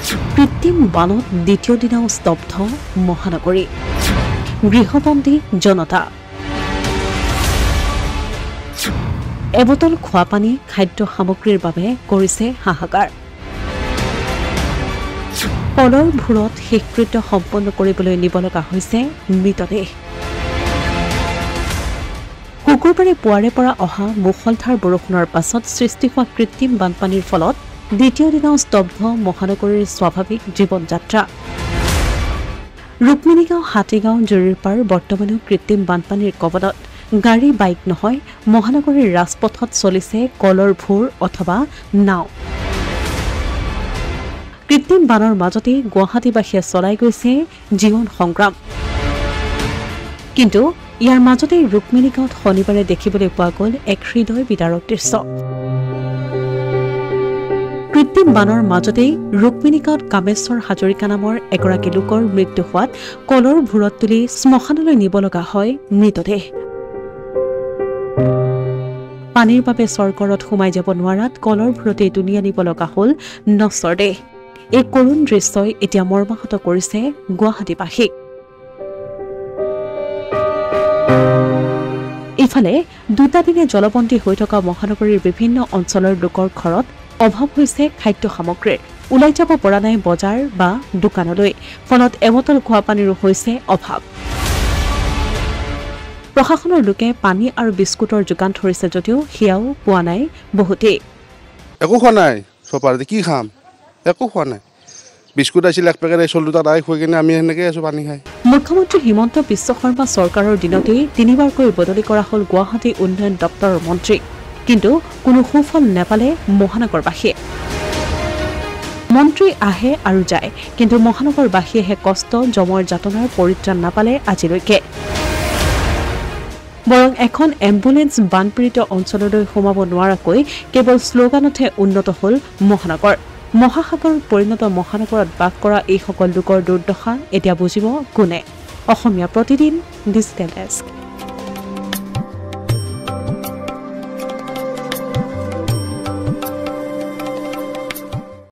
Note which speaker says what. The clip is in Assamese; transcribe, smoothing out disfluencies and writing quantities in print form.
Speaker 1: কৃত্ৰিম বানত দ্বিতীয় দিনাও স্তব্ধ মহানগৰী গৃহবন্দী জনতা এবটল খোৱা পানী খাদ্য সামগ্ৰীৰ বাবে কৰিছে হাহাকাৰ কলৰ ভূৰত শেষকৃত্য সম্পন্ন কৰিবলৈ নিব লগা হৈছে মৃতদেহ শুকুৰবাৰে পুৱাৰে পৰা অহা মুষলধাৰ বৰষুণৰ পাছত সৃষ্টি হোৱা কৃত্ৰিম বানপানীৰ ফলত দ্বিতীয় দিনাও স্তব্ধ মহানগৰীৰ স্বাভাৱিক জীৱন যাত্ৰা ৰুক্মিণীগাঁও হাতীগাঁও জুৰিৰপাৰ বৰ্তমানেও কৃত্ৰিম বানপানীৰ কবলত গাড়ী বাইক নহয় মহানগৰীৰ ৰাজপথত চলিছে কলৰ ভূৰ অথবা নাও কৃত্ৰিম বানৰ মাজতে গুৱাহাটীবাসীয়ে চলাই গৈছে জীৱন সংগ্ৰাম কিন্তু ইয়াৰ মাজতে ৰুক্মিণীগাঁৱত শনিবাৰে দেখিবলৈ পোৱা গ'ল এক হৃদয় বিদাৰক দৃশ্য কৃত্ৰিম বানৰ মাজতে ৰুক্মিণীগাঁৱত কামেশ্বৰ হাজৰিকা নামৰ এগৰাকী লোকৰ মৃত্যু হোৱাত কলৰ ভূৰত তুলি শ্মশানলৈ নিব লগা হয় মৃতদেহ পানীৰ বাবে চৰকাৰত সোমাই যাব নোৱাৰাত কলৰ ভূৰতে দুনিয়া নিব লগা হ'ল নশ্বৰ দেহ এই কৰুণ দৃশ্যই এতিয়া মৰ্মাহত কৰিছে গুৱাহাটীবাসীক ইফালে দুটা দিনে জলবন্দী হৈ থকা মহানগৰীৰ বিভিন্ন অঞ্চলৰ লোকৰ ঘৰত অভাৱ হৈছে খাদ্য সামগ্ৰীৰ ওলাই যাব পৰা নাই বজাৰ বা দোকানলৈ ফলত এবটল খোৱা পানীৰো হৈছে অভাৱ প্ৰশাসনৰ লোকে পানী আৰু বিস্কুটৰ যোগান ধৰিছে যদিও সেয়াও পোৱা নাই বহুতেই
Speaker 2: একো খোৱা নাই চপাৰতে কি খাম একো খোৱা নাই বিস্কুট আছিল এক পেকেট চল দুটা দাই খুৱাই কিনে আমি এনেকৈ আছোঁ পানী খাই
Speaker 1: মুখ্যমন্ত্ৰী হিমন্ত বিশ্ব শৰ্মা চৰকাৰৰ দিনতেই তিনিবাৰকৈ বদলি কৰা হ'ল গুৱাহাটী উন্নয়ন দপ্তৰৰ মন্ত্ৰী কিন্তু কোনো সুফল নেপালে মহানগৰবাসীয়ে মন্ত্ৰী আহে আৰু যায় কিন্তু মহানগৰবাসীয়েহে কষ্ট জমৰ যাতনাৰ পৰিত্ৰাণ নাপালে আজিলৈকে বৰং এখন এম্বুলেন্স বানপীড়িত অঞ্চললৈ সোমাব নোৱাৰাকৈ কেৱল শ্লোগানতহে উন্নত হ'ল মহানগৰ মহাসাগৰত পৰিণত মহানগৰত বাস কৰা এইসকল লোকৰ দুৰ্দশা এতিয়া বুজিব কোনে অসমীয়া প্ৰতিদিন ডিজিটেল ডেস্ক